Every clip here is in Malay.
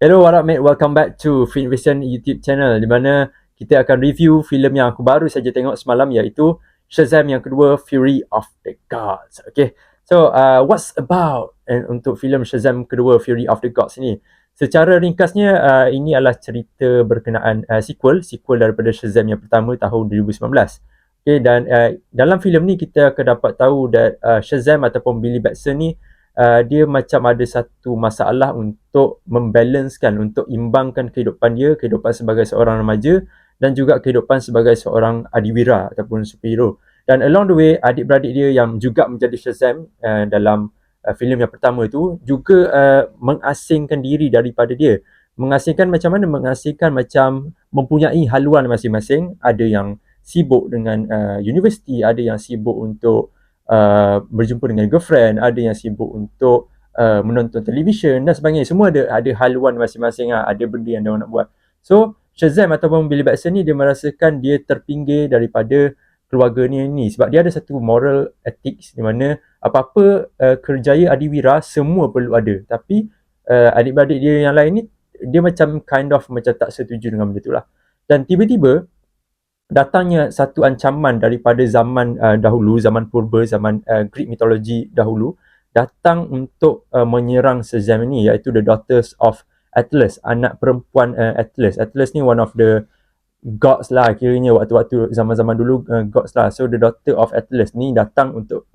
Hello, what up mate? Welcome back to Film Vision YouTube channel, di mana kita akan review filem yang aku baru saja tengok semalam, iaitu Shazam yang kedua, Fury of the Gods. Okay, so what's about untuk filem Shazam kedua, Fury of the Gods ni? Secara ringkasnya, ini adalah cerita berkenaan sequel daripada Shazam yang pertama tahun 2019. Okay, dan dalam filem ni kita akan dapat tahu that Shazam ataupun Billy Batson ni dia macam ada satu masalah untuk membalancekan, untuk imbangkan kehidupan dia, kehidupan sebagai seorang remaja dan juga kehidupan sebagai seorang adiwira ataupun superhero. Dan along the way, adik-beradik dia yang juga menjadi Shazam dalam filem yang pertama tu juga mengasingkan diri daripada dia. Mengasingkan macam mana? Mengasingkan macam mempunyai haluan masing-masing. Ada yang sibuk dengan universiti, ada yang sibuk untuk berjumpa dengan girlfriend, ada yang sibuk untuk menonton televisyen dan sebagainya. Semua ada haluan masing-masing, ada benda yang dia nak buat. So Shazam ataupun Billy Batson ni, dia merasakan dia terpinggir daripada keluarga ni sebab dia ada satu moral ethics di mana apa-apa kerjaya adiwira semua perlu ada, tapi adik-beradik dia yang lain ni, dia macam kind of macam tak setuju dengan benda tu lah. Dan tiba-tiba datangnya satu ancaman daripada zaman dahulu, zaman purba, zaman Greek mythology dahulu, datang untuk menyerang Shazam ini, iaitu the daughters of Atlas, anak perempuan Atlas. Atlas ni one of the gods lah kiranya waktu-waktu zaman-zaman dulu, gods lah. So the daughter of Atlas ni datang untuk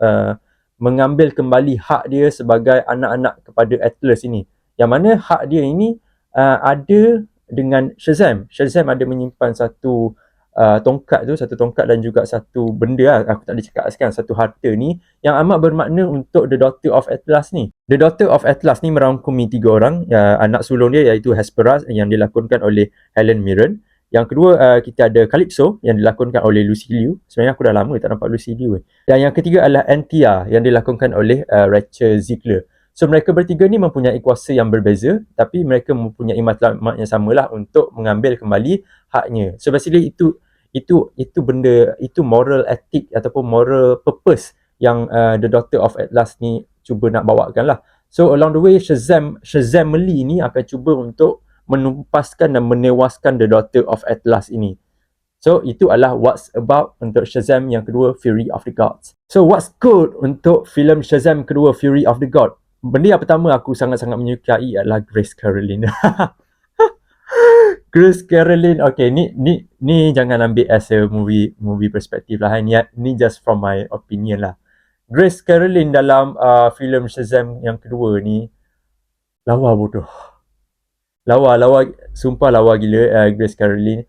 mengambil kembali hak dia sebagai anak-anak kepada Atlas ini, yang mana hak dia ini ada dengan Shazam. Shazam ada menyimpan satu tongkat tu, satu tongkat dan juga satu benda lah, aku tak boleh cakap sekarang, satu harta ni yang amat bermakna untuk The Daughter of Atlas ni. The Daughter of Atlas ni merangkumi 3 orang, anak sulung dia iaitu Hesperus yang dilakonkan oleh Helen Mirren. Yang kedua kita ada Calypso yang dilakonkan oleh Lucy Liu. Sebenarnya aku dah lama tak nampak Lucy Liu. Dan yang ketiga adalah Anthea yang dilakonkan oleh Rachel Ziegler. So mereka bertiga ni mempunyai kuasa yang berbeza, tapi mereka mempunyai matlamat yang samalah untuk mengambil kembali haknya. So basically itu benda, itu moral ethic ataupun moral purpose yang The Daughter of Atlas ni cuba nak bawakan lah. So along the way, Shazamily ni akan cuba untuk menumpaskan dan menewaskan The Daughter of Atlas ini. So itu adalah what's about untuk Shazam yang kedua, Fury of the Gods. So what's good untuk filem Shazam kedua, Fury of the God? Benda yang pertama aku sangat-sangat menyukai adalah Grace Caroline. Grace Caroline, okay, ni jangan ambil as a movie perspektif lah. Ni just from my opinion lah. Grace Caroline dalam filem Shazam yang kedua ni lawa bodoh. Lawa, sumpah lawa gila Grace Caroline.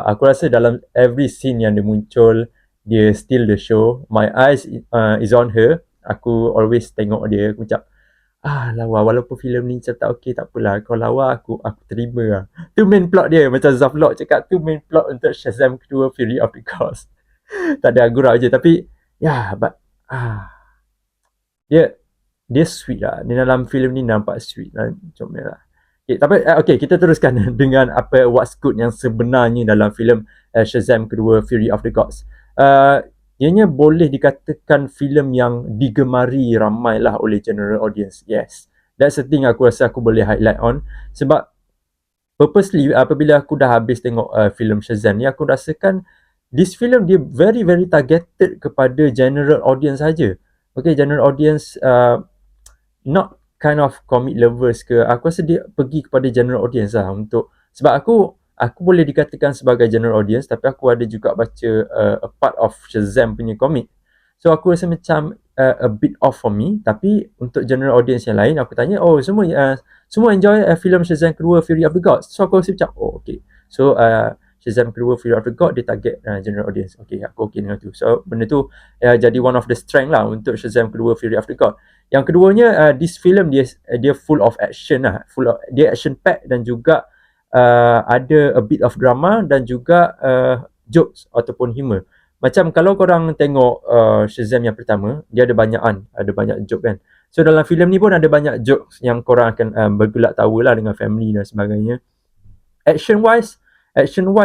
Aku rasa dalam every scene yang dia muncul, dia steal the show. My eyes is on her. Aku always tengok dia, aku macam lawa, walaupun filem ni macam tak okey, tak apalah, kau lawa, aku terima lah. Tu main plot dia, macam Zaflok cakap, tu main plot untuk Shazam kedua, Fury of the Gods. Tak ada gurau je, tapi but dia sweet lah. Dia dalam filem ni nampak sweet lah, comel lah. Okay, kita teruskan dengan apa what's good yang sebenarnya dalam filem Shazam kedua, Fury of the Gods. Ianya boleh dikatakan filem yang digemari ramai lah oleh general audience. Yes, that's the thing aku rasa aku boleh highlight on. Sebab purposely apabila aku dah habis tengok filem Shazam ni, aku rasakan this film dia very very targeted kepada general audience saja. Okay, general audience, not kind of comic lovers ke. Aku rasa dia pergi kepada general audience lah, untuk sebab aku boleh dikatakan sebagai general audience, tapi aku ada juga baca a part of Shazam punya komik. So aku rasa macam a bit off for me. Tapi untuk general audience yang lain, aku tanya, semua enjoy filem Shazam kedua, Fury of the Gods. So aku rasa macam okay, so Shazam kedua, Fury of the God, dia target general audience. Okay, aku okay dengan tu. So benda tu jadi one of the strength lah untuk Shazam kedua, Fury of the God. Yang keduanya, this film dia full of action lah, dia action packed dan juga ada a bit of drama dan juga jokes ataupun humor. Macam kalau korang tengok Shazam yang pertama, dia ada banyak joke kan. So dalam filem ni pun ada banyak jokes yang korang akan bergelak tawa lah dengan family dan sebagainya. Action wise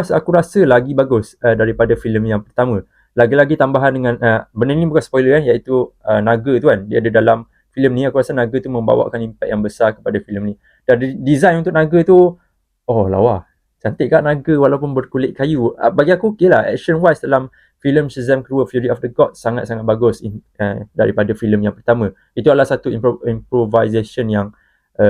aku rasa lagi bagus daripada filem yang pertama. Lagi-lagi tambahan dengan benda ni bukan spoiler kan, iaitu naga tu kan, dia ada dalam filem ni, aku rasa naga tu membawakan impact yang besar kepada filem ni. Dan design untuk naga tu, oh lawa, cantik kat naga walaupun berkulit kayu. Bagi aku okey lah, action wise dalam filem Shazam kedua Fury of the Gods sangat-sangat bagus daripada filem yang pertama. Itu adalah satu improvisation yang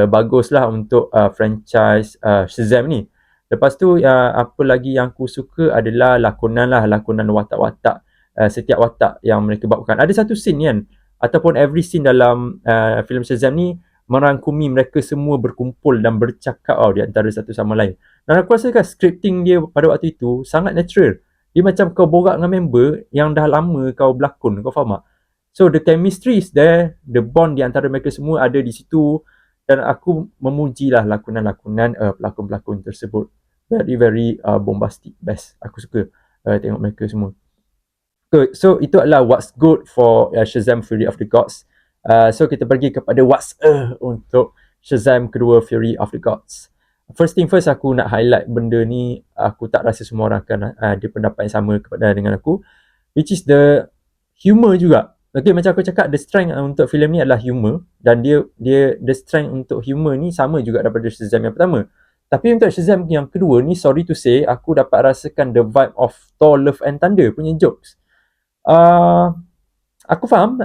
bagus lah untuk franchise Shazam ni. Lepas tu apa lagi yang aku suka adalah lakonan watak-watak, setiap watak yang mereka bawakan. Ada satu scene kan, ataupun every scene dalam filem Shazam ni merangkumi mereka semua berkumpul dan bercakap di antara satu sama lain. Dan aku rasa kan scripting dia pada waktu itu sangat natural. Dia macam kau borak dengan member yang dah lama kau berlakon, kau faham tak? So the chemistry is there, the bond di antara mereka semua ada di situ, dan aku memujilah lakonan-lakonan pelakon-pelakon tersebut. Very very bombastic, best. Aku suka tengok mereka semua. Good. So itu adalah what's good for Shazam Fury of the Gods. So kita pergi kepada what's untuk Shazam kedua Fury of the Gods. First thing first, aku nak highlight benda ni, aku tak rasa semua orang akan ada pendapat yang sama dengan aku, which is the humor juga. Okay, macam aku cakap, the strength untuk filem ni adalah humor, dan dia the strength untuk humor ni sama juga daripada Shazam yang pertama. Tapi untuk Shazam yang kedua ni, sorry to say, aku dapat rasakan the vibe of Thor Love and Thunder punya jokes. Aku faham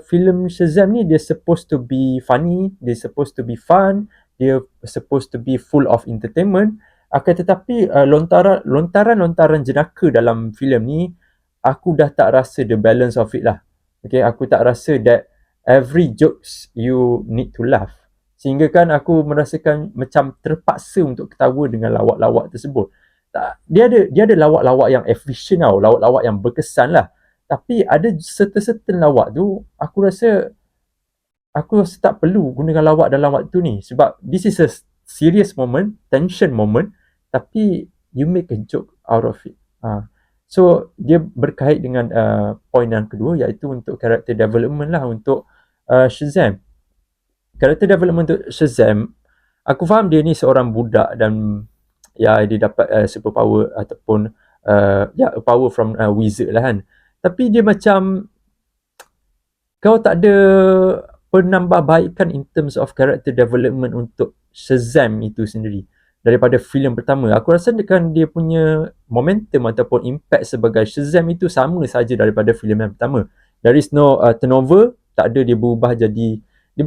filem Shazam ni dia supposed to be funny, dia supposed to be fun, dia supposed to be full of entertainment. Akan tetapi lontaran jenaka dalam filem ni, aku dah tak rasa the balance of it lah. Okay, aku tak rasa that every jokes you need to laugh. Sehingga kan aku merasakan macam terpaksa untuk ketawa dengan lawak-lawak tersebut. Dia ada lawak-lawak yang efficient tau, lawak-lawak yang berkesan lah. Tapi ada certain lawak tu, aku rasa tak perlu gunakan lawak dalam waktu ni. Sebab this is a serious moment, tension moment, tapi you make a joke out of it. So dia berkait dengan point yang kedua, iaitu untuk character development lah untuk Shazam. Character development untuk Shazam, aku faham dia ni seorang budak dan dia dapat superpower ataupun power from wizard lah kan. Tapi dia macam kau tak ada penambahbaikan in terms of character development untuk Shazam itu sendiri daripada filem pertama. Aku rasa kan dia punya momentum ataupun impact sebagai Shazam itu sama saja daripada filem yang pertama. There is no turnover, tak ada dia berubah jadi, dia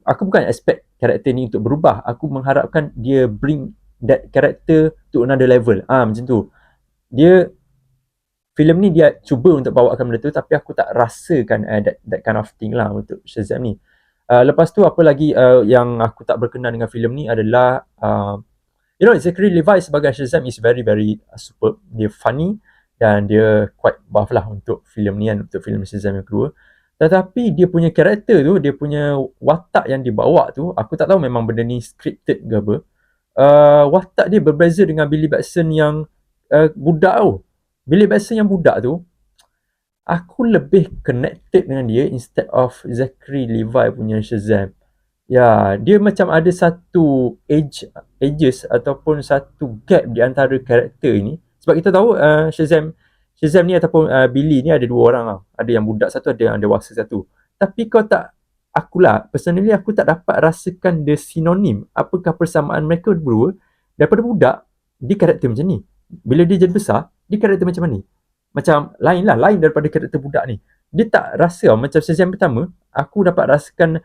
aku bukan expect karakter ni untuk berubah. Aku mengharapkan dia bring that character to another level. Macam tu. Filem ni dia cuba untuk bawakan benda tu, tapi aku tak rasakan that kind of thing lah untuk Shazam ni. Lepas tu apa lagi yang aku tak berkenan dengan filem ni adalah Zachary Levi sebagai Shazam is very very superb. Dia funny dan dia quite buff lah untuk filem ni kan, untuk filem Shazam yang kedua. Tetapi dia punya karakter tu, dia punya watak yang dibawa tu, aku tak tahu memang benda ni scripted ke apa. Watak dia berbeza dengan Billy Batson yang budak tu. Billy Batson yang budak tu, aku lebih connected dengan dia instead of Zachary Levi punya Shazam. Ya, dia macam ada satu ages ataupun satu gap di antara karakter ni. Sebab kita tahu Shazam ni ataupun Billy ni ada dua orang tau. Ada yang budak satu, ada yang dewasa satu. Tapi personally aku tak dapat rasakan the synonym. Apakah persamaan mereka berdua? Daripada budak, dia karakter macam ni. Bila dia jadi besar, dia karakter macam ni. Macam lain daripada karakter budak ni. Dia tak rasa macam Shazam pertama, aku dapat rasakan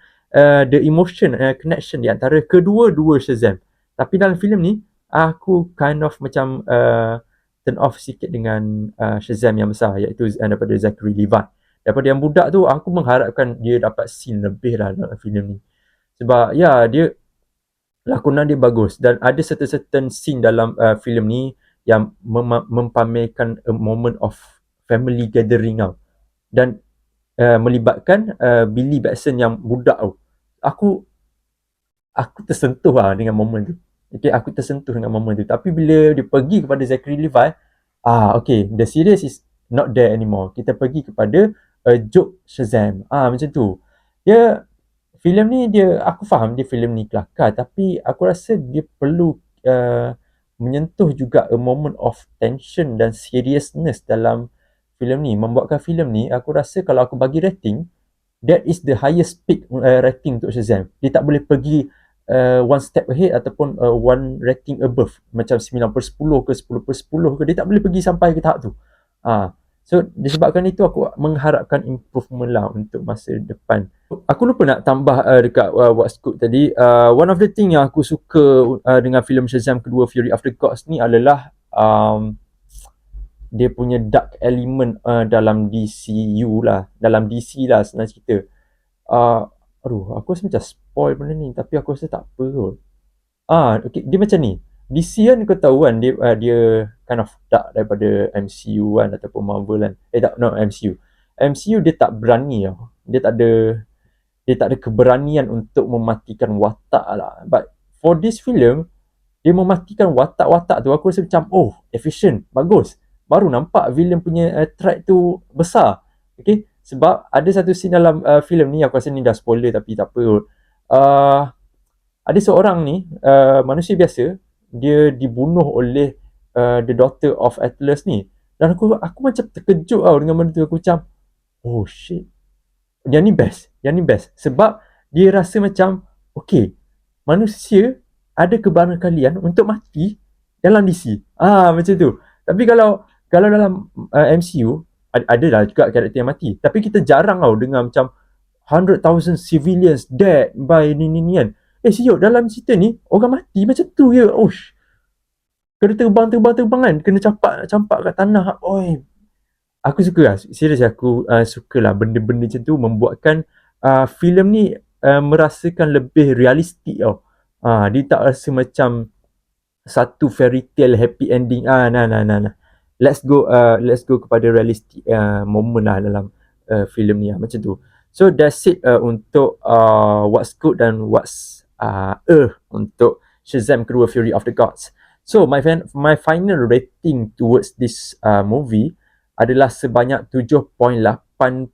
the emotion, connection di antara kedua-dua Shazam. Tapi dalam filem ni, aku kind of macam turn off sikit dengan Shazam yang besar, iaitu daripada Zachary Levi. Daripada yang budak tu, aku mengharapkan dia dapat scene lebih lah dalam filem ni. Sebab dia lakonan dia bagus, dan ada certain scene dalam filem ni yang mempamerkan a moment of family gathering tau. Dan melibatkan Billy Batson yang budak tu. Aku tersentuh lah dengan momen tu. Okay, aku tersentuh dengan momen tu. Tapi bila dia pergi kepada Zachary Levi, okay, the series is not there anymore. Kita pergi kepada joke Shazam. Macam tu. Filem ni aku faham dia filem ni kelakar, tapi aku rasa dia perlu menyentuh juga a moment of tension dan seriousness dalam filem ni. Membuatkan filem ni, aku rasa kalau aku bagi rating, that is the highest peak rating untuk Shazam. Dia tak boleh pergi one step ahead ataupun one rating above, macam 9/10 ke 10/10 ke, dia tak boleh pergi sampai ke tahap tu. So disebabkan itu aku mengharapkan improvement lah untuk masa depan. Aku lupa nak tambah dekat What's Good tadi. One of the thing yang aku suka dengan filem Shazam kedua Fury of the Gods ni adalah dia punya dark element dalam DCU lah, dalam DC lah senang cerita. Aku rasa macam spoil benda ni, tapi aku rasa tak apa kot. Okay, dia macam ni. DC kan kau tahu kan, dia kind of dark daripada MCU kan, ataupun Marvel kan. Not MCU. MCU dia tak berani tau. Dia tak ada keberanian untuk mematikan watak lah. But for this film, dia mematikan watak-watak tu, aku rasa macam, efficient, bagus. Baru nampak villain punya threat tu besar. Okay, sebab ada satu scene dalam filem ni, aku rasa ni dah spoiler tapi tak apa kot. Ada seorang ni, manusia biasa, dia dibunuh oleh the daughter of Atlas ni. Dan aku macam terkejut tau dengan benda tu. Aku macam, oh shit, yang ni best. Sebab dia rasa macam, okay, manusia ada kebarangkalian untuk mati dalam DC. Macam tu. Tapi kalau dalam MCU, ada lah juga karakter yang mati. Tapi kita jarang tau dengar macam 100,000 civilians dead by ni kan. Siok, dalam cerita ni, orang mati macam tu je. Kena terbang kan. Kena campak kat tanah. Aku suka lah. Serius aku suka lah benda-benda macam tu membuatkan filem ni merasakan lebih realistik tau. Dia tak rasa macam satu fairy tale happy ending. Nah. Let's go kepada realistic moment lah dalam filem ni lah. Macam tu. So that's it untuk What's Good dan What's untuk Shazam kedua Fury of the Gods. So my final rating towards this movie adalah sebanyak 7.8/10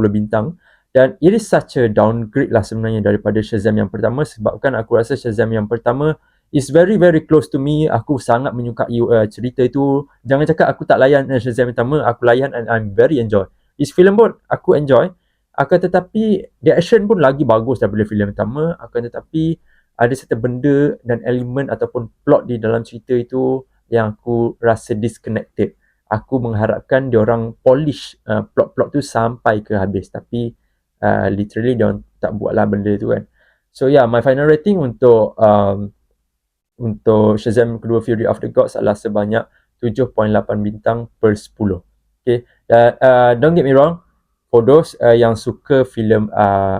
bintang. Dan it is such a downgrade lah sebenarnya daripada Shazam yang pertama, sebabkan aku rasa Shazam yang pertama is very very close to me. Aku sangat menyukai cerita itu. Jangan cakap aku tak layan Shazam yang pertama, aku layan and I'm very enjoy. This film pun aku enjoy. Akan tetapi the action pun lagi bagus daripada filem pertama. Akan tetapi ada satu benda dan elemen ataupun plot di dalam cerita itu yang aku rasa disconnected. Aku mengharapkan diorang polish plot-plot tu sampai ke habis, tapi literally diorang tak buat lah benda tu kan. So yeah, my final rating untuk Shazam kedua Fury of the Gods adalah sebanyak 7.8 bintang per 10. Okay, don't get me wrong, for those yang suka filem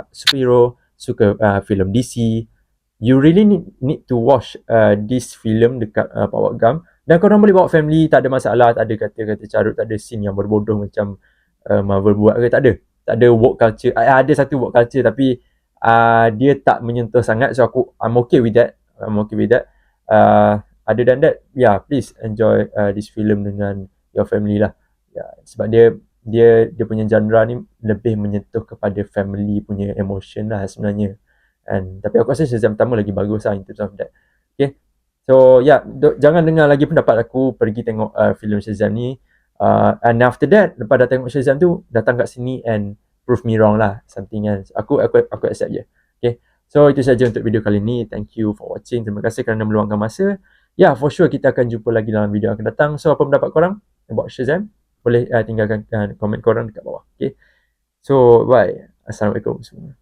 superhero, suka filem DC, you really need to watch this film dekat Power Gam. Dan korang boleh bawa family, tak ada masalah. Tak ada kata-kata carut, tak ada scene yang berbodoh macam Marvel buat ke. Tak ada woke culture. Ada satu woke culture tapi dia tak menyentuh sangat. So I'm okay with that. Other than that, yeah, please enjoy this film dengan your family lah. Sebab dia punya genre ni lebih menyentuh kepada family punya emotion lah sebenarnya. Tapi aku rasa Shazam pertama lagi bagus lah in terms of that. Okay. So jangan dengar lagi pendapat aku, pergi tengok filem Shazam ni. And after that, lepas dah tengok Shazam tu, datang kat sini and prove me wrong lah, something else. Aku accept je. Okay. So itu saja untuk video kali ni. Thank you for watching. Terima kasih kerana meluangkan masa. For sure kita akan jumpa lagi dalam video akan datang. So apa pendapat korang about Shazam? Boleh tinggalkan komen korang dekat bawah. Okay. So bye. Assalamualaikum semua.